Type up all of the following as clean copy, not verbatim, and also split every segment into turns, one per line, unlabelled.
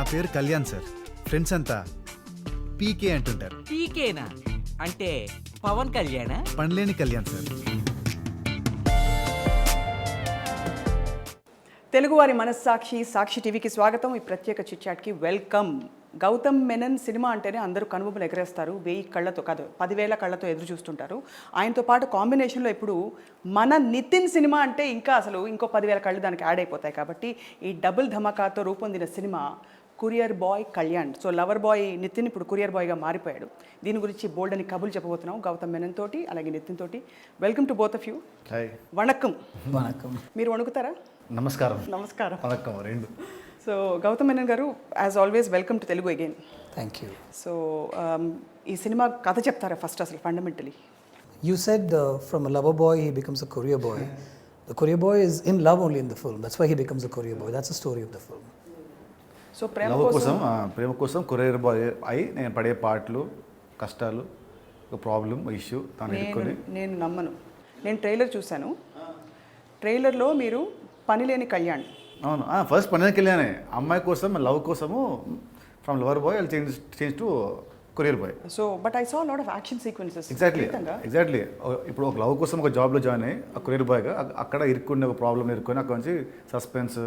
నా పేరు Kalyan sir. Friends అంతా పీకే అంటుంటారు.
పీకేనా అంటే పవన్ కళ్యాణ్?
పనిలేని కళ్యాణ్ సార్.
తెలుగువారి మనస్సాక్షి సాక్షి టీవీకి స్వాగతం. ఈ ప్రత్యేక చిట్చాట్కి వెల్కమ్. గౌతమ్ మెనన్ సినిమా అంటేనే అందరూ కనుబొమ్మలు ఎగరేస్తారు. 1000 కళ్ళతో కాదు 10,000 కళ్ళతో ఎదురు చూస్తుంటారు. ఆయనతో పాటు కాంబినేషన్లో ఇప్పుడు మన నితిన్ సినిమా అంటే ఇంకా అసలు ఇంకో 10,000 కళ్ళు దానికి యాడ్ అయిపోతాయి. కాబట్టి ఈ డబుల్ ధమాకాతో రూపొందిన cinema courier boy Kalyan. So lover boy Nithin ఇప్పుడు కొరియర్ బాయ్గా మారిపోయాడు. దీని గురించి బోల్డ్ అని కబుర్లు చెప్పబోతున్నాం గౌతమ్ మెనన్ తోటి అలాగే నితిన్ తోటి. Welcome to both of you. Vanakkam.
Vanakkam.
మీరు వణుకుతారా?
నమస్కారం.
నమస్కారం.
వణక్కం రెండు.
సో గౌతమ్ మెనన్ గారు, as always welcome to Telugu again.
Thank you.
So ఈ సినిమా కథ చెప్తారా ఫస్ట్ అసలు fundamentally?
You said from a lover boy he becomes a courier boy. The courier boy is in love only in the film. That's why he becomes a courier boy. That's the story of the film.
So ప్రేమ
కోసం courier bye అయి నేను పడే పాటలు, కష్టాలు, ఒక problem, issue తాను ఎదుర్కొని.
నేను నమ్మను. నేను ట్రైలర్ చూశాను. ట్రైలర్లో మీరు పనిలేని కళ్యాణ్.
అవును, ఫస్ట్ పనిలేని కళ్యాణే. అమ్మాయి కోసం, లవ్ కోసము from lover boy change to courier boy.
So but I saw lot of action sequences.
Exactly. ఇప్పుడు ఒక లవ్ కోసం ఒక జాబ్లో జాయిన్ అయ్యి ఆ కొరియర్ బాయ్గా అక్కడ ఇరుక్కునే ఒక ప్రాబ్లం ఇరుక్కొని అక్కడ నుంచి సస్పెన్స్,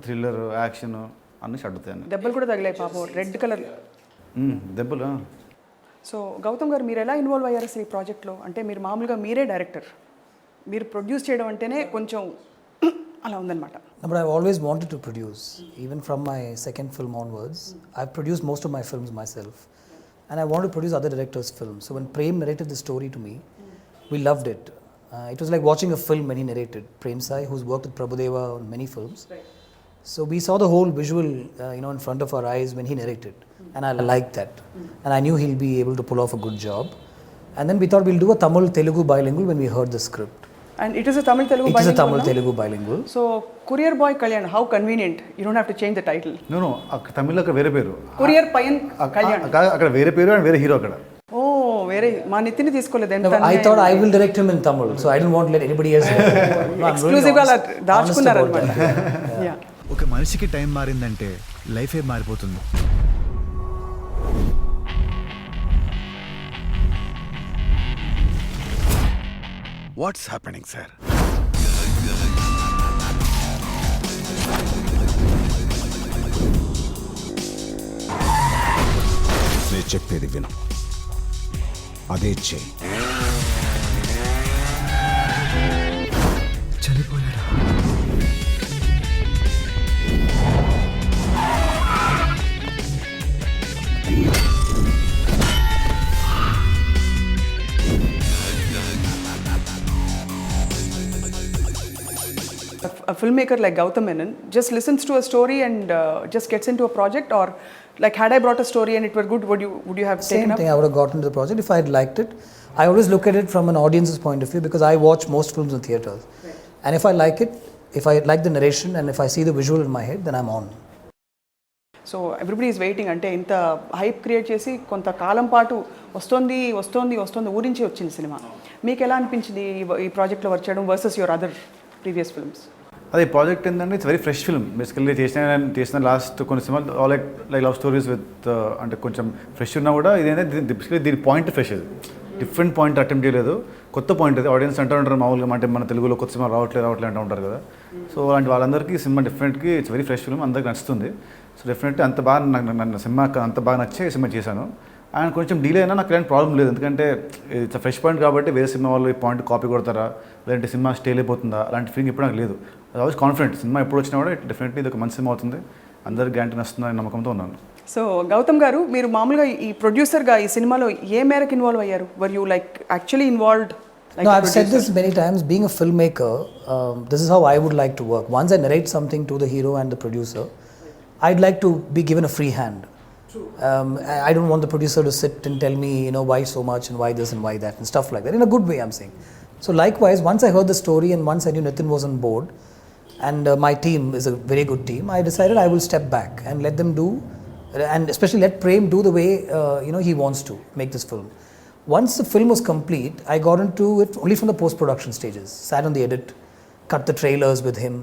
థ్రిల్లర్, యాక్షన్ అన్ని షడ్డుతాయి.
దెబ్బలు కూడా తగిలాయి పాపం, రెడ్ కలర్
దెబ్బలు.
సో గౌతమ్ గారు, మీరు ఎలా ఇన్వాల్వ్ అయ్యారు అసలు ఈ ప్రాజెక్ట్లో? అంటే మీరు మామూలుగా మీరే డైరెక్టర్, మీరు ప్రొడ్యూస్ చేయడం అంటేనే కొంచెం అలా ఉందన్నమాట.
But I've always wanted to produce. Even from my second film onwards, I've produced most of my films myself. And I wanted to produce other directors' films. So when Prem narrated the story to me, we loved it. It was like watching a film when he narrated. Prem Sai, who's worked with Prabhudeva on many films.
Right.
So we saw the whole visual, in front of our eyes when he narrated. And I liked that. And I knew he'll be able to pull off a good job. And then we thought we'll do a Tamil-Telugu bilingual when we heard the script.
And it is a Tamil-Telugu bilingual?
It is a Tamil-Telugu bilingual.
So, Courier Boy Kalyan, how convenient. You don't have to change the title.
No, తమిళ్లో అక్కడ వేరే పేరు.
Courier Payan Kalyan.
అక్కడ వేరే పేరు and వేరే hero అక్కడ.
ఓ వేరే, మా నితిన్ తీసుకోలేదు.
I thought I will direct him in Tamil, so I didn't want to let anybody else know.
ఎక్స్క్లూజివ్గా అలా దాచుకున్నారనమాట.
ఒక మనిషికి టైం మారిందంటే లైఫే మారిపోతుంది. What's happening sir?
నేను చెప్పేది విను, అదే చెయ్యి.
చనిపోయాడా?
A filmmaker like Gautham Menon just listens to a story and just gets into a project, or like had I brought a story and it were good, would you have taken
Same
up?
thing, I would have gotten into the project if I had liked it. I always look at it from an audience's point of view because I watch most films in theatres. Right. And if I like it, if I like the narration and if I see the visual in my head, then I'm on.
So everybody is waiting. అంటే ఇంత hype create చేసి కొంతకాలం పాటు వస్తుంది ఊరించి వచ్చింది cinema. మీకు ఎలా అనిపించింది ఈ ప్రాజెక్ట్లో వర్క్ చేయడం versus your other previous films?
అదే ప్రాజెక్ట్ ఏంటంటే it's very fresh film. Basically చేసిన లాస్ట్ కొన్ని సినిమాలు లైక్ లవ్ స్టోరీస్ విత్ అంటే కొంచెం ఫ్రెష్ ఉన్నా కూడా ఇదేంటే బేసికలీ దీని పాయింట్ ఫ్రెష్. అది డిఫరెంట్ పాయింట్ అటెంప్ట్ చేయలేదు, కొత్త పాయింట్. అది ఆడియన్స్ అంటూ ఉంటారు మామూలుగా, అంటే మన తెలుగులో కొత్త సినిమా రావట్లేదు అంటూ ఉంటారు కదా. సో అలాంటి వాళ్ళందరికీ సినిమా డెఫినెట్గా ఇట్స్ వెరీ ఫ్రెష్ ఫిల్మ్, అందరికి నచ్చుతుంది. సో డెఫినెట్లీ అంత బాగా నన్ను సినిమా అంత బాగా నచ్చే సినిమా చేశాను. అండ్ కొంచెం డిలే అయినా నాకు ఎలాంటి ప్రాబ్లం లేదు, ఎందుకంటే ఇట్స్ ఫ్రెష్ పాయింట్ కాబట్టి వేరే సినిమా వాళ్ళు ఈ పాయింట్ కాపీ కొడతారా లేదంటే సినిమా స్టేల్ అయిపోతుందా అలాంటి ఫీలింగ్ ఇప్పుడు నాకు లేదు. ఐ వాజ్ కాన్ఫిడెంట్ సినిమా ఎప్పుడు వచ్చినా కూడా డెఫినెట్లీ ఇది ఒక మంచి సినిమా అవుతుంది, అందరికి గ్యారంటీ నచ్చుతుందని నమ్మకంతో ఉన్నాను.
సో గౌతమ్ గారు, మీరు మామూలుగా ఈ ప్రొడ్యూసర్గా ఈ సినిమాలో ఏ మేరకు ఇన్వాల్వ్ అయ్యారు? Were you like actually involved?
No, I've said this many times. Being a filmmaker, this is how I would like to work. Once I narrate something to the hero and the producer, I'd like to be given a free hand. I don't want the producer to sit and tell me, why so much and why this and why that and stuff like that. In a good way, I'm saying. So likewise, once I heard the story and once I knew Nithin was on board, and my team is a very good team, I decided I will step back and let them do, and especially let Prem do the way he wants to make this film. Once the film was complete, I got into it only from the post-production stages. Sat on the edit, cut the trailers with him,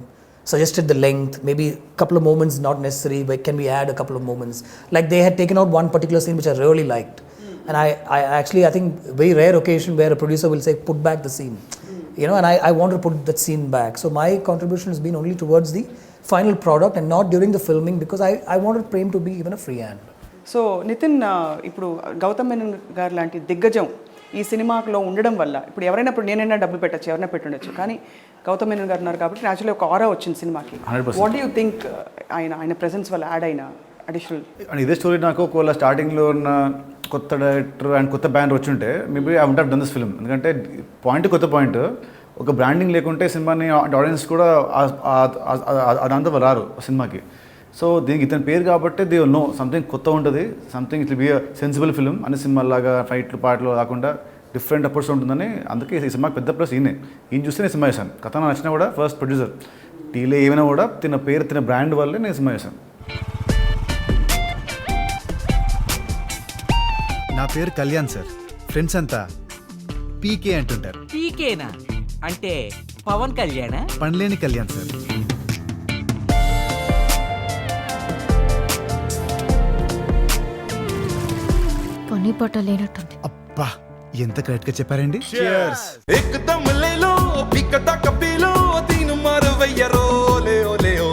suggested the length, maybe a couple of moments not necessary, but can we add a couple of moments? Like they had taken out one particular scene which I really liked. And I think very rare occasion where a producer will say, put back the scene. You know, and I want to put that scene back. So my contribution has been only towards the final product and not during the filming, because I wanted Prem to be even a free hand.
So Nithin, ఇప్పుడు గౌతమ్ మెనన్ గారు లాంటి దిగ్గజం ఈ సినిమాలో ఉండడం వల్ల ఇప్పుడు ఎవరైనా ఇప్పుడు నేనైనా డబ్బులు పెట్టచ్చు, ఎవరైనా పెట్టుండొచ్చు, కానీ గౌతమ్ మెనన్ గారు ఉన్నారు కాబట్టి న్యాచురల్లీ ఒక ఆరా వచ్చింది సినిమాకి.
100%.
వాట్ యూ థింక్ ఆయన ప్రెసెన్స్ వల్ల యాడ్ అయిన అడిషనల్?
అండ్ ఇదే స్టోరీ నాకు ఒకవేళ స్టార్టింగ్లో ఉన్న కొత్త డైరెక్టర్ అండ్ కొత్త బ్యానర్ వచ్చి ఉంటే maybe I would have done this film. ఎందుకంటే పాయింట్ కొత్త పాయింట్, ఒక బ్రాండింగ్ లేకుంటే సినిమాని ఆడియన్స్ కూడా అదంతా రారు సినిమాకి. సో దీనికి ఇతని పేరు కాబట్టి దే నో సంథింగ్ కొత్త ఉంటుంది, something it be a sensible film అనే సినిమాలాగా ఫైట్లు పాటలు కాకుండా డిఫరెంట్ అప్రోచ్ ఉంటుందని. అందుకే ఈ సినిమాకి పెద్ద ప్లస్ ఈయన చూస్తే నేను సినిమా చేశాను. కథ నచ్చినా కూడా ఫస్ట్ ప్రొడ్యూసర్ టీలో ఏమైనా కూడా తిన పేరు తిన బ్రాండ్ వల్లే నేను సినిమా చేశాను.
నా పేరు కళ్యాణ్ సార్, ఫ్రెండ్స్ అంతా పీకే అంటుంటారు.
పీకేనా అంటే పవన్ కళ్యాణా?
పనిలేని కళ్యాణ్ సార్.
పని పట్ట లేనట్టుంది.
అబ్బా ఎంత కరెక్ట్ గా చెప్పారండి.
एकदम ले लो पिकटा कपी लो तीन मार भैया रो ले ओ ले ओ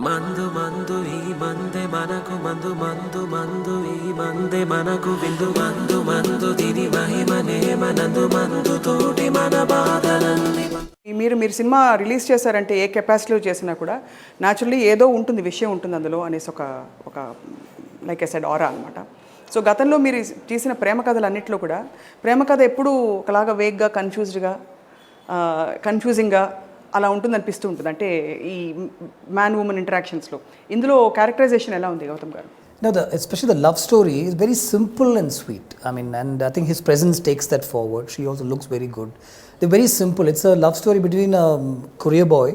మందు మందు ఈ మందే మనకు మందు మందు మందు ఈ మందే మనకు విందు మందు మందు దీని మహిమనే మనందు మందు తోటి మన బాధలన్నీ.
మీరు సినిమా రిలీజ్ చేశారంటే ఏ కెపాసిటీలో చేసినా కూడా న్యాచురల్లీ ఏదో ఉంటుంది, విషయం ఉంటుంది అందులో అనేసి ఒక లైక్ ఐ సెడ్ ఆరా అనమాట. సో గతంలో మీరు తీసిన ప్రేమ కథలు అన్నింటిలో కూడా ప్రేమ కథ ఎప్పుడూ ఒకలాగా వేగ్గా కన్ఫ్యూజింగ్గా అలా ఉంటుంది అనిపిస్తూ ఉంటుంది, అంటే ఈ మ్యాన్ ఉమెన్ ఇంటరాక్షన్స్లో. ఇందులో క్యారెక్టరైజేషన్ ఎలా ఉంది గౌతమ్ గారు?
No, especially the love story is very simple and sweet. I mean, and I think his presence takes that forward. She also looks very good. They're very simple. It's a love story between a courier boy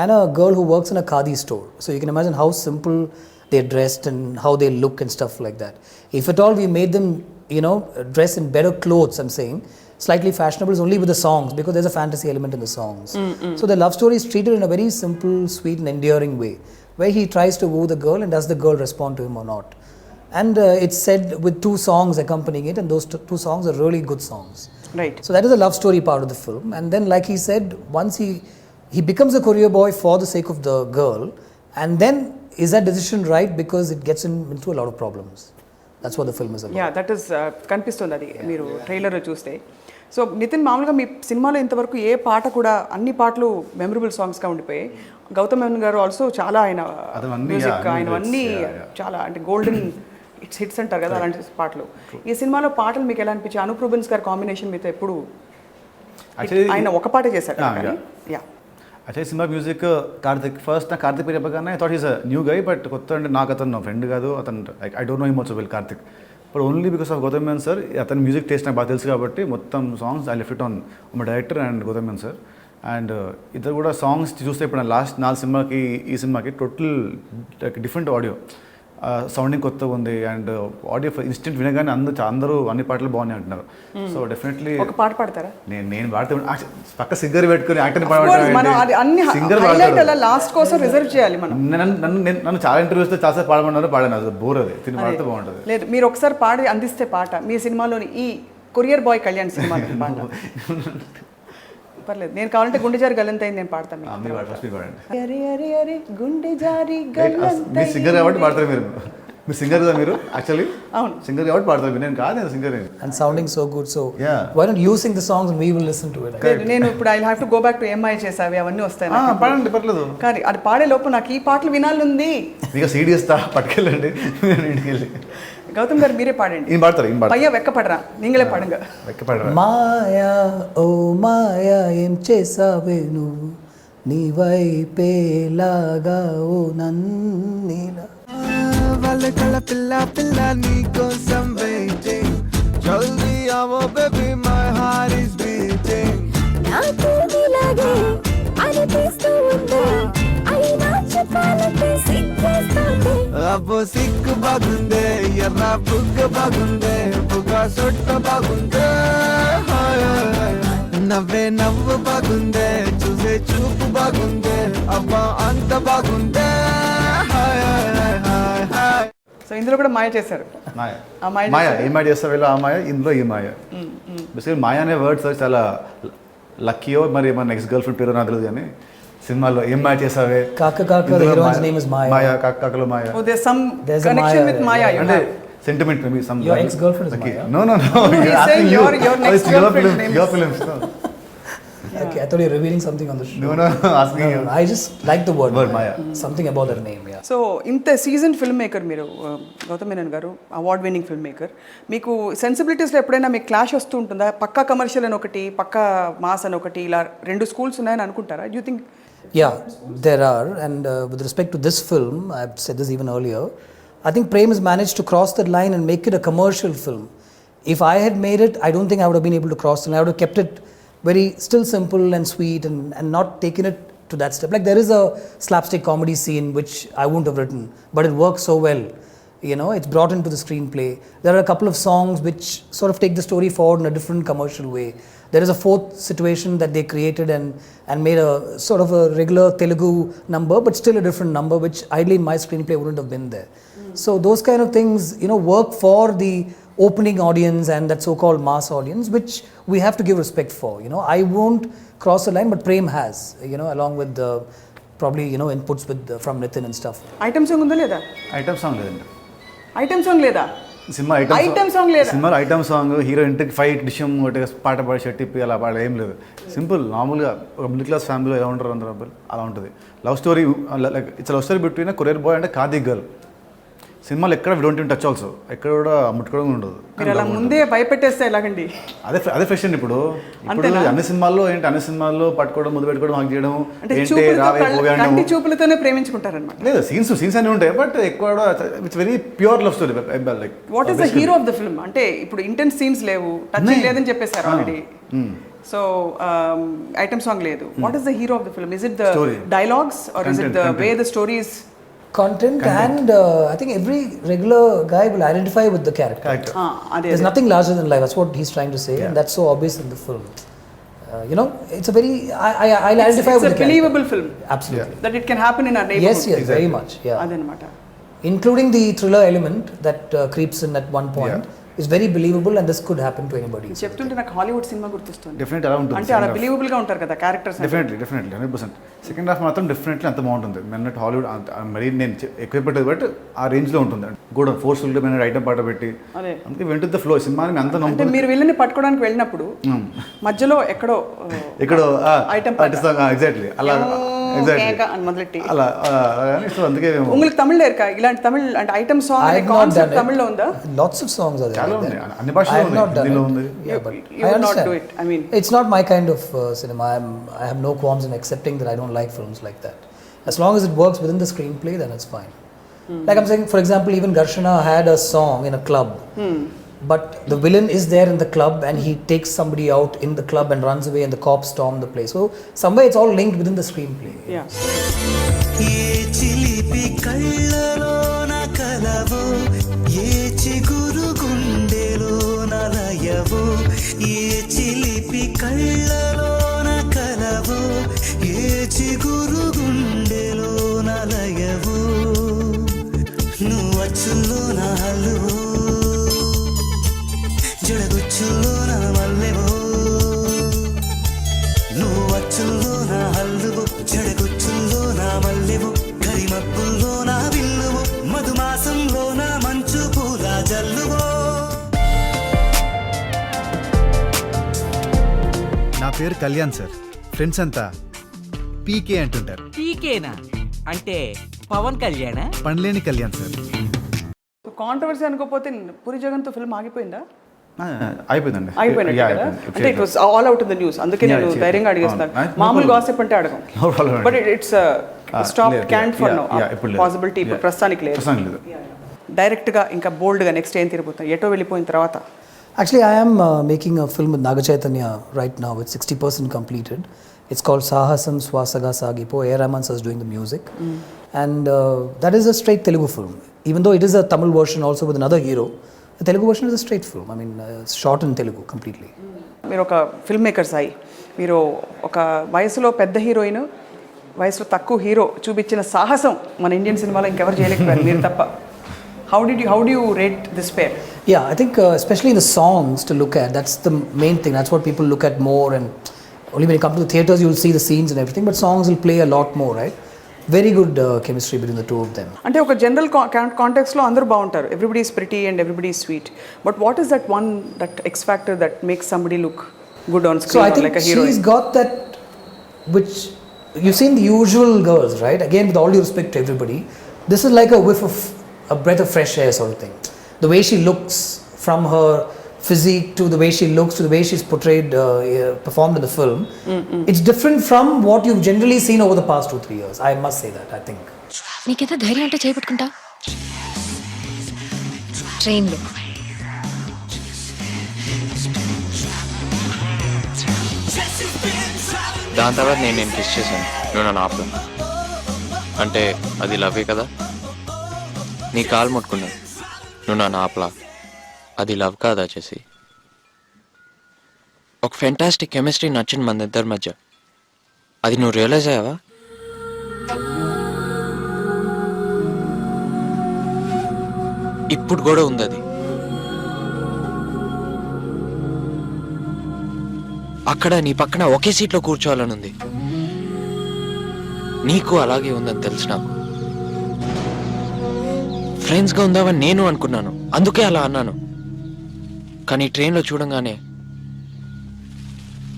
and a girl who works in a khadi store. So you can imagine how simple they're dressed and how they look and stuff like that. If at all we made them, you know, dress in better clothes, I'm saying, slightly fashionable, is only with the songs, because there's a fantasy element in the songs. So the love story is treated in a very simple, sweet and endearing way, where he tries to woo the girl and does the girl respond to him or not. And it's said with 2 songs accompanying it, and those 2 songs are really good songs.
Right.
So that is the love story part of the film. And then, like he said, once he becomes a courier boy for the sake of the girl, and then is that decision right, because it gets him into a lot of problems. That's what the film is about.
Yeah, that is కనిపిస్తుంది అది మీరు ట్రైలర్లో చూస్తే. So Nitin, మామూలుగా మీ సినిమాలో ఇంతవరకు ఏ పాట కూడా, అన్ని పాటలు మెమరబుల్ సాంగ్స్గా ఉండిపోయాయి. గౌతమ్ మెనన్ గారు ఆల్సో చాలా ఆయన మ్యూజిక్, ఆయన అన్నీ చాలా అంటే గోల్డెన్ హిట్స్ అంటారు కదా, అలాంటి పాటలు. ఈ సినిమాలో పాటలు మీకు ఎలా అనిపించాయి? అనూప్ రూబెన్స్ గారి కాంబినేషన్ మీతో ఎప్పుడు? ఆయన ఒక పాటే చేశారు కానీ. Yeah,
actually cinema music Karthik. First నా కార్తిక్ పేరు చెప్పగానే I thought is a new guy, but కొత్త అంటే నాకు అతను నా ఫ్రెండ్ కాదు, అతను like I don't know him also well Karthik, but only because of Gautham Menon sir. అతని మ్యూజిక్ టేస్ట్ నాకు బాగా తెలుసు కాబట్టి మొత్తం songs I left it on my director and Gautham Menon sir. And ఇద్దరు కూడా సాంగ్స్ చూస్తే ఇప్పుడు నా లాస్ట్ 4 సినిమాకి ఈ సినిమాకి total like different audio, sounding కొత్తగా ఉంది. అండ్ ఆడియో ఇన్స్టెంట్ వినగానే అందరూ అన్ని పాటలు బాగున్నాయి అంటున్నారు. సో డెఫినెట్లీ
ఒక పాట పాడతారా?
నేను పాడితే పక్క సింగర్ పెట్టుకుని యాక్టర్
పాడతారు. లాస్ట్ కోసం రిజర్వ్ చేయాలి మనం.
నన్ను చాలా ఇంటర్వ్యూస్లో చాలాసార్లు పాడాను, అది బోర్, అది తిని పాడితే బాగుంటుంది.
లేదు, మీరు ఒకసారి పాడి అందిస్తే పాట మీ సినిమాలోని ఈ కొరియర్ బాయ్ కళ్యాణ్ సినిమాలో పాట పర్లేదు. నేను కావాలంటే గుండె జారి గల్లంతైంది నేను పాడతాను. గుండె జారి
మీ సింగర్ కాబట్టి పాడతారు మీరు సింగర్ కదా మీరు యాక్చువల్లీ.
అవును,
సింగర్ కాబట్టి పాడతారు, నేను కాదు, నేను singer.
And sounding so good, so why don't you sing the songs and we will listen to it.
నేను ఇప్పుడు I have to go back to MI చేసావి అవన్నీ వస్తాయి.
పాడండి, పర్లేదు.
కానీ అది పాడే లోపు నాకు ఈ పాటలు వినాలనుంది.
మీకు సీడీ ఇస్తా, పట్టుకెళ్ళండి ఇంటికి వెళ్ళి.
గౌతమ్ గారు మీరే పాడండి.
ఈయన పాడతారు,
పయ్య వెక్కపడరా, నీங்களే పాడుగా.
మాయా ఓ మాయా ఏం చేసావే నువ్వు, నీ వైపేలాగా ఓ నన్నీలా.
వాళ్ళ కళ్ళ పిల్ల పిల్ల నీ కోసం వెయిటింగ్, జల్దీ ఆవో baby my heart is beating.
నాకు నీలాగే అనిపిస్తూ ఉంది, అయినా చెప్పాలంటే సిగ్గేస్తుంది.
అబ్బో సిగ్గు బాగుందే, ఎర్ర బుగ్గ బాగుందే, బుగ్గ సొట్ట బాగుందే, నవ్వే నవ్వు బాగుందే, బాగుందే అబ్బా అంత బాగుందే hi hi hi hi.
So ఇందులో కూడా మాయ చేశారు.
మాయ
ఆ మాయ
మాయ ఏం మాయ చేస్తారు వీళ్ళు, ఆ మాయ ఇందులో ఈ మాయ. బేసికలీ మాయ అనే వర్డ్స్ చాలా లక్కీయో మరి మన నెక్స్ట్ గర్ల్ ఫ్రెండ్ పేరు నాకు తెలియదు, కానీ సినిమాలో ఏం మాయ చేసావే
Kaka Kaka, the
ఇందులో
heroine's name is Maya.
Maya కాకలో Maya
Oh, there's some
There's a
connection
Maya,
with Maya. You
అంటే
have.
Sentiment maybe some
Your ex-girlfriend is Maya?
No,
he's
you're
saying
asking
your next girlfriend's name
your
is-
films.
Okay, I thought you were revealing something on the show.
No, asking you.
I just like the word
Maya.
Something about that name, yeah.
So ఇంత season film maker మీరు గౌతమ్ మేనన్ గారు, award winning film maker, మీకు సెన్సిబిలిటీస్లో ఎప్పుడైనా మీకు clash వస్తూ ఉంటుందా? పక్కా commercial అని ఒకటి, పక్కా మాస్ అని ఒకటి, ఇలా రెండు స్కూల్స్ ఉన్నాయని అనుకుంటారా? You think?
Yeah, there are. And with respect to this film, I've said this even earlier, I think Prem has managed to cross that line and make it a commercial film. If I had made it, I don't think I would have been able to cross it. I would have kept it very still simple and sweet and not taken it to that step. Like there is a slapstick comedy scene which I wouldn't have written, but it works so well. You know, it's brought into the screenplay. There are a couple of songs which sort of take the story forward in a different commercial way. There is a fourth situation that they created and made a sort of a regular Telugu number, but still a different number, which ideally in my screenplay wouldn't have been there. So those kind of things, you know, work for the opening audience and that so-called mass audience, which we have to give respect for. You know, I won't cross the line, but Prem has, you know, along with the probably, you know, inputs from Nithin and stuff.
Item song ఉందా లేదా?
Item song లేదండి
item song లేదా?
Cinema
item song లేదా?
Cinema item song, hero ఇంటికి fight డిషం ఒకటి పాట పాడి shirt ఇప్పి అలా పాడ ఏం లేదు. సింపుల్ నార్మల్గా ఒక మిడిల్ క్లాస్ ఫ్యామిలీలో ఎలా ఉంటారు అందరూ అబ్బాయిలు అలా ఉంటుంది. Love story, like it's love story between courier boy and కాది గర్ల్. సినిమాలు ఎక్కడ we don't even touch also, ఎక్కడ కూడా ముట్టుకోవడం ఉండదు.
మీరు అలా ముందే భయపెట్టేస్తే ఎలాగండి?
అదే ఫ్రెష్ అండి. ఇప్పుడు అన్ని సినిమాల్లో ఏంటి, అన్ని సినిమాల్లో పట్టుకోవడం, ముందు పెట్టుకోవడం, హాక్ చేయడం,
అంటే
ఏంటి రావే పోగా
కంటి చూపులతోనే ప్రేమించుకుంటారన్నమాట.
లేదు, సీన్స్ అన్నీ ఉంటాయి, బట్ ఎక్కువ it's very pure love story. Like
what is the hero of the film? అంటే ఇప్పుడు ఇంటెన్స్ సీన్స్ లేవు, టచింగ్ లేదని చెప్పేశారు ఆల్రెడీ. సో ఐటమ్ సాంగ్ లేదు. What is the hero of the film? Is it the dialogues or is it the way the story is?
Content. And I think every regular guy will identify with the character. There's nothing larger than life. That's what he's trying to say, and that's so obvious in the film. You know, it's a very I identify with the character.
It's a believable film.
Absolutely.
That it can happen in our neighborhood.
Yes, very much. Yeah.
అదనమాట.
Including the thriller element that creeps in at one point. Is very believable, and this could happen to anybody.
చెప్తుంటే నాకు Hollywood cinema గుర్తొస్తుంది.
Definitely అలా ఉంటుంది.
అంటే అలా believable గా ఉంటారు కదా క్యారెక్టర్స్.
డెఫినెట్లీ 100%. సెకండ్ హాఫ్ మాత్రం డెఫినెట్లీ అంత బాగుంటుంది. మెన్నట్ హాలీవుడ్ మరీ నేను ఎక్కువ పెట్టదు, బట్ ఆ రేంజ్లో ఉంటుంది. కూడా ఫోర్స్ఫుల్గా మెన్నట్ ఐటమ్ పాట పెట్టి అందుకే వెంట ద ఫ్లో సినిమాని అంత
అంటే
నమ్ముతుంది.
మీరు వీళ్ళని పట్టుకోవడానికి వెళ్ళినప్పుడు మధ్యలో ఎక్కడో ఐటమ్
ఎగ్జాక్ట్లీ అలా
మొదలెట్టి
అలా సో అందుకే
உங்களுக்கு தமிழ்ல இருக்கா ఇలాంటి తమిళ్ అంటే ఐటమ్ సాంగ్ అనే కాన్సెప్ట్ తమిళ్లో ఉందా?
Lots of songs are there.
చాలా ఉంది, అన్ని భాషల్లో ఉంది, హిందీలో ఉంది.
Yeah, but
you
I
would not
understand.
do it. I mean,
it's not my kind of cinema. I have no qualms in accepting that I don't like films like that. As long as it works within the screenplay, then it's fine. Like I'm saying, for example, even Garshana had a song in a club. But the villain is there in the club and he takes somebody out in the club and runs away and the cops storm the place. So somewhere it's all linked within the screenplay.
yeah.
ఏ చిలిపి కళ్ళలోన కలవో, ఏ చిగురు గుండెలోన లయవో, ఏ చిలిపి కళ్ళలోన కలవో, ఏ చిగురు గుండెలోన లయవో, నువ్వచ్చులోన హల్లువో, జడగుచ్చులోన మల్లెవో, నువ్వచ్చులోన హల్లువో, జడగుచ్చులోన మల్లెవో, కరిమబ్బుల్లోన విల్లువో, మధుమాసంలోన మంచు పూల జల్లువో.
నా పేరు కళ్యాణ్ సార్. ఫ్రెండ్స్ అంతా పీకే అంటుంటారు.
పీకేనా అంటే పవన్ కళ్యాణ్?
పనిలేని కళ్యాణ్ సార్.
కాంట్రవర్సీ అనుకోకపోతే పూరి జగన్తో ఫిల్మ్ ఆగిపోయిందా?
అయిపోయిందండి.
అయిపోయినట్టు కదా. అంటే it was all out in the news. అందుకే నేను ధైర్యంగా అడిగేస్తాను. మామూలు గాసిప్ అంటే అడగం, but it's stop can't for no possibility ఇప్పుడు ప్రస్తుతానికి లేదు. డైరెక్ట్గా ఇంకా బోల్డ్గా నెక్స్ట్ ఏం తిరిగిపోతాం ఎటో వెళ్ళిపోయిన తర్వాత?
Actually, I am making a film with Naga Chaitanya right now. It's 60% completed. It's called Sahasam Swasaga Sagipo. A. Rahman sir is doing the music. And that is a straight Telugu film. Even though it is a Tamil version also with another hero, the Telugu version is a straight film. I mean, it's shot in Telugu completely.
మీరు ఒక film makers అయ్యి మీరు ఒక వయసులో పెద్ద heroine వయసులో తక్కువ hero చూపించిన సాహసం మన ఇండియన్ సినిమాలో ఇంకెవరు చేయలేకపోయారు మీరు తప్ప. How do you rate this pair?
Yeah, I think especially in the songs to look at, that's the main thing. That's what people look at more, and only when you come to the theatres you'll see the scenes and everything, but songs will play a lot more, right? Very good chemistry between the two of them.
అంటే ఒక general కాంటెక్స్లో అందరూ బాగుంటారు, everybody is pretty and everybody is sweet, but what is that X factor that makes somebody look good on
So I
screen
think
like a heroine?
she's got that, which you've seen the usual girls, right? Again, with all due respect to everybody, this is like a whiff of a breath of fresh air sort of thing. The way she looks, from her physique to the way she looks to the way she's portrayed, performed in the film, it's different from what you've generally seen over the past 2-3 years. I must say that, I think.
నీకెంత ధైర్యం అంటే చేపట్టుకుంటా ట్రైన్లో.
దాని తర్వాత నేను kiss చేశాను, నువ్వు నన్ను ఆపు. అంటే అది లవ్వే కదా. నీ కాలు ముట్టుకున్నాను, నువ్వు నన్ను ఆపలా. అది లవ్ కాదా చేసి? ఒక ఫెంటాస్టిక్ కెమిస్ట్రీ నచ్చింది మన ఇద్దరి మధ్య. అది నువ్వు రియలైజ్ అయ్యావా? ఇప్పుడు కూడా ఉంది అది. అక్కడ నీ పక్కన ఒకే సీట్లో కూర్చోవాలని ఉంది. నీకు అలాగే ఉందని తెలుసు నాకు. ఫ్రెండ్స్గా ఉందామని నేను అనుకున్నాను, అందుకే అలా అన్నాను. కానీ ట్రైన్లో చూడంగానే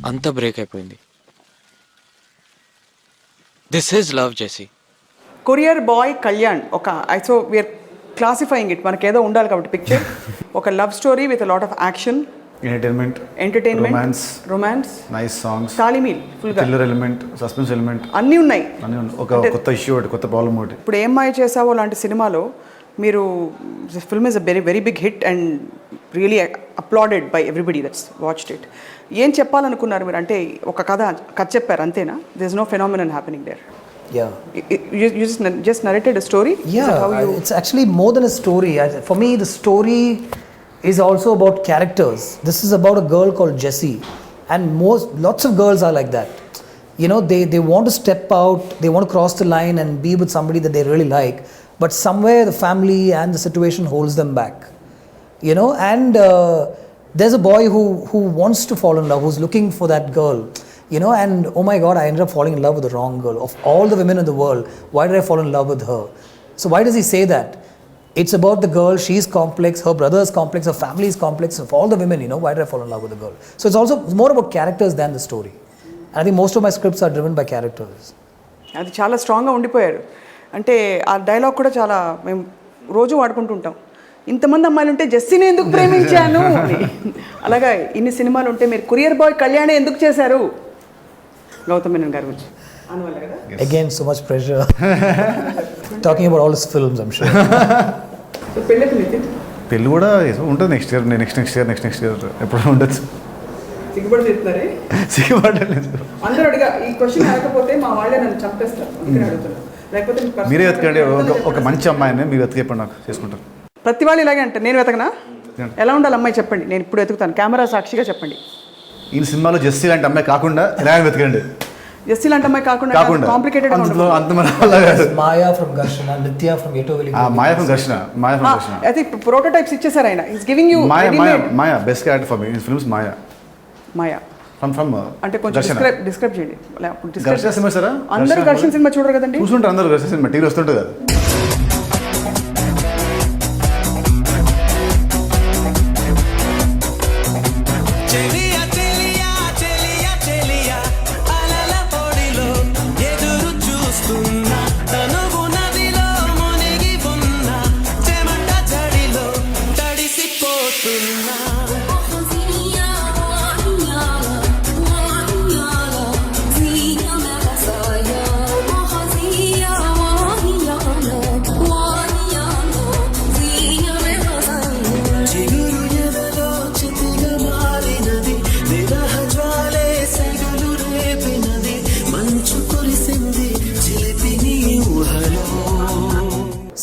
అంత బ్రేక్ అయిపోయింది. దిస్ ఈజ్ లవ్ జెసి.
కొరియర్ బాయ్ కళ్యాణ్ ఒక సో వీఆర్ క్లాసిఫైయింగ్ ఇట్, మనకేదో ఉండాలి కాబట్టి పిక్చర్. ఒక love story with lot of action, entertainment, romance,
nice songs,
తాళిమీల్, ఫుల్ గా
థ్రిల్లర్ ఎలిమెంట్, సస్పెన్స్ ఎలిమెంట్
అన్నీ ఉన్నాయి.
ఒక కొత్త ఇష్యూ ఒకటి, కొత్త ప్రాబ్లమ్ ఒకటి.
ఇప్పుడు ఏం మాయ చేసావో లాంటి సినిమాలో మీరు film is a very big hit and really applauded by everybody that's watched it. ఏం చెప్పాలనుకున్నారు మీరు? అంటే ఒక కథ చెప్పారు అంతేనా? There is no phenomenon happening there.
Yeah.
You just narrated a story?
Yeah, it's actually more than a story. For me, the story is also about characters. This is about a girl called Jessie, and lots of girls are like that. You know, they want to step out, they want to cross the line and be with somebody that they really like, but somewhere the family and the situation holds them back. You know, and there's a boy who wants to fall in love, who's looking for that girl. You know, and oh my God, I ended up falling in love with the wrong girl. Of all the women in the world, why did I fall in love with her? So why does he say that? It's about the girl, she's complex, her brother is complex, her family is complex. Of all the women, you know, why did I fall in love with the girl? So it's also more about characters than the story. And I think most of my scripts are driven by characters.
అది చాలా స్ట్రాంగ్గా ఉండిపోయారు. అంటే ఆ dialogue కూడా చాలా మేము రోజు వాడుకుంటుంటాం. ఇంతమంది అమ్మాయిలు ఉంటే జెస్సీని ఎందుకు ప్రేమించాను అని. అలాగా ఇన్ని సినిమాలు ఉంటే మీరు కొరియర్ బాయ్ కళ్యాణే ఎందుకు చేశారు? గౌతమ్ మేనన్ గారి గురించి అనువల్ల కదా.
Again, so much pressure. Talking about all his films, I'm sure.
So పెళ్ళికి నితిన్
పెళ్ళి కూడా ఉంటుంది నెక్స్ట్ ఇయర్, నెక్స్ట్ ఇయర్ ఎప్పుడు ఉండొచ్చు.
సిగ్గుపడి చెప్తున్నారే.
సిగ్గుపడలేదు.
అందరూ అడిగా ఈ క్వశ్చన్ అడగకపోతే మా వాళ్ళే నన్ను చంపేస్తారు, అందుకని అడుగుతున్నారు. లేకపోతే
మీరే వెతకండి, ఒక మంచి అమ్మాయిని మీరు వెతికి చెప్పండి, నాకు చేసుకుంటారు.
ప్రతి వాళ్ళు ఇలాగే అంటే నేను వెతకనా? ఎలా ఉండాలి అమ్మాయి చెప్పండి, నేను ఇప్పుడు వెతుకుతాను. కెమెరా సాక్షిగా చెప్పండి.
ఈ సినిమాలో జెస్సీ లాంటి అమ్మాయి కాకుండా ఎలా వెతకండి?
జెస్సీ లాంటి అమ్మాయి కాకుండా complicated
Maya from Garshana, Nitya from Yetoveli.
Maya from Garshana.
అయితే ప్రోటోటైప్స్ ఇచ్చేసారు ఆయన. Is giving you
Maya best character for me in films. Maya from
అంటే కొంచెం డిస్క్రైబ్ చేయండి.
ఘర్షణ సినిమా సార్,
అందరూ ఘర్షణ సినిమా చూడరు కదండి.
చూసుంటారు అందరూ ఘర్షణ సినిమా, టీవీ వస్తుంటుంది కదా.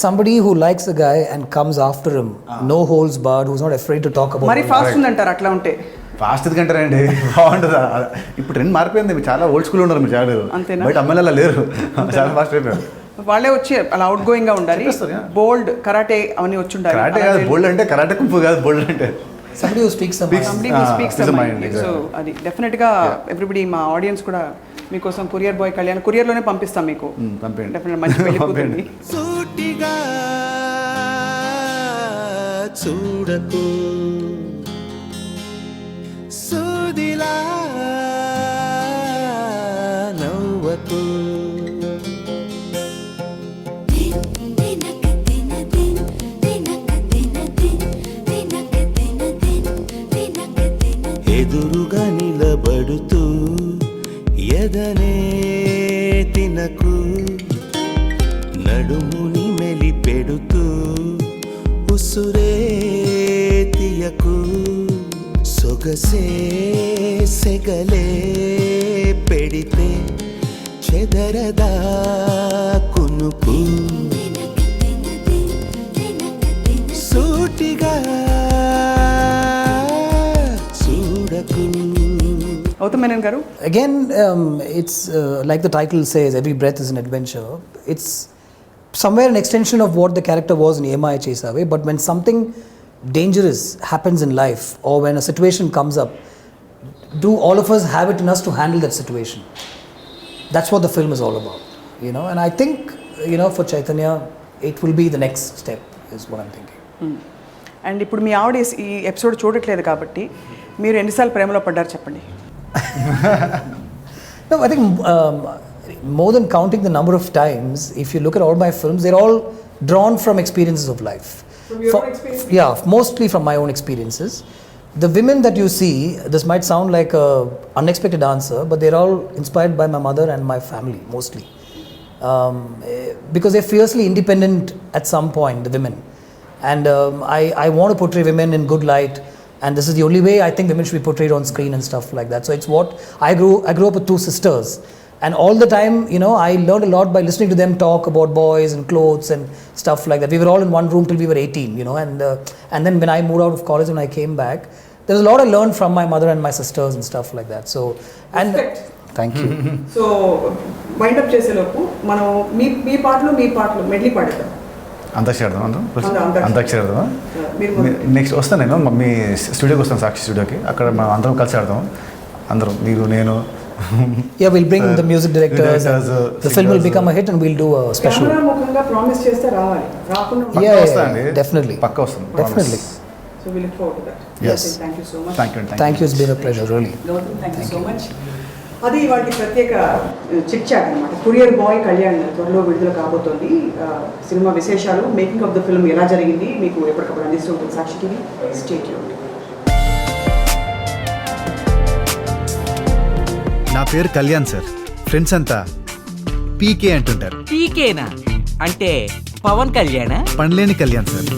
Somebody who likes a guy and comes after him, no holds barred, who's not afraid to talk about.
మరి ఫాస్ట్ ఉందంటారు అట్లా ఉంటే.
పాస్ట్ కంటారండి బాగుంటుందా? ఇప్పుడు ట్రెండ్ మారిపోయింది, మీరు చాలా ఓల్డ్ స్కూల్ ఉన్నారు, మీరు చాలా
అంతేనా?
బయట అమ్మాయిలు అలా లేరు, చాలా ఫాస్ట్ అయిపోయారు.
వాళ్ళే వచ్చి అలా అవుట్ గోయింగ్ గా ఉండాలి, బోల్డ్ కరాటే అవన్నీ వచ్చి ఉండాలి.
కరాటే కాదు బోల్డ్ అంటే, కరాటే కుంపు కాదు బోల్డ్ అంటే.
Somebody who speaks the mind.
Somebody who speaks the mind. So అది డెఫినెట్గా ఎవ్రీబడి, మా ఆడియన్స్ కూడా మీకోసం కొరియర్ బాయ్ కళ్యాణ్ కొరియర్లోనే పంపిస్తాం మీకు.
పంపేయండి.
డెఫినెట్ మంచి పెళ్లి కూతుర్ని.
సూటిగా చూడకు సూదిలా నవ్వకు ఎదురుగా నిలబడుతూ ఎదనే తినకు నడుముని మెలిపెడుతూ ఉసురే తీయకు సొగసే సెగలే పెడితే చెదరదా కునుకు సూటిగా చూడకు.
గౌతమ్ మేనన్ గారు,
Again, it's like the title says, every breath is an adventure. It's somewhere an extension of what the character was in EMI Chesave, but when something dangerous happens in life or when a situation comes up, do all of us have it in us to handle that situation? That's what the film is all about, you know. And I think, you know, for Chaitanya, it will be the next step, is what I'm thinking.
And ఇప్పుడు మీ ఆవిడ ఈ episode చూడట్లేదు కాబట్టి మీరు ఎన్నిసార్లు ప్రేమలో పడ్డారు చెప్పండి.
No, I think more than counting the number of times, if you look at all my films, they're all drawn from experiences of life.
From your own experience?
Yeah, mostly from my own experiences. The women that you see, this might sound like a unexpected answer, but they're all inspired by my mother and my family, mostly. Because they're fiercely independent at some point, the women. And I want to portray women in good light. And this is the only way I think women should be portrayed on screen and stuff like that. So it's what I grew up with two sisters, and all the time, you know, I learned a lot by listening to them talk about boys and clothes and stuff like that. We were all in one room till we were 18, you know, and then when I moved out of college and I came back, there was a lot I learned from my mother and my sisters and stuff like that. So, and
Respect.
thank you.
So wind up చేసేలోపు మనం మీ పాటలు medley పాడేద్దాం.
Antakshari ఆడదాం అందరం,
అంతాక్షరి.
అంతాక్షరి ఆడదాం.
మీరు
next వస్తాను నేను, మీ స్టూడియోకి వస్తాను, సాక్షి స్టూడియోకి. అక్కడ మనం అందరం కలిసి ఆడదాం, అందరం, మీరు నేను.
Yeah, we'll bring the music directors. The film will become a hit and we'll do a special.
Camera ముఖంగా ప్రామిస్ చేస్తే రావాలి, రాకుండా
Yeah,
వస్తా అండి,
definitely.
పక్కా వస్తాను,
Definitely.
So we look forward to that.
Yes.
Thank you so much.
Thank you. It's been a pleasure, really.
Gautham, thank you so much. అది వాటి ప్రత్యేక చిట్ చాట్ అనమాట. కొరియర్ బాయ్ కళ్యాణ్ త్వరలో విడుదల కాబోతోంది. సినిమా విశేషాలు, మేకింగ్ ఆఫ్ ద ఫిల్మ్ ఎలా జరిగింది మీకు ఎప్పటికప్పుడు అందిస్తూ ఉంటుంది సాక్షి టీవీ. Stay tuned.
నా పేరు కళ్యాణ్ సార్, ఫ్రెండ్స్ అంతా పీకే అంటుంటారు.
పీకేనా అంటే పవన్ కళ్యాణా?
పనిలేని కళ్యాణ్ సార్.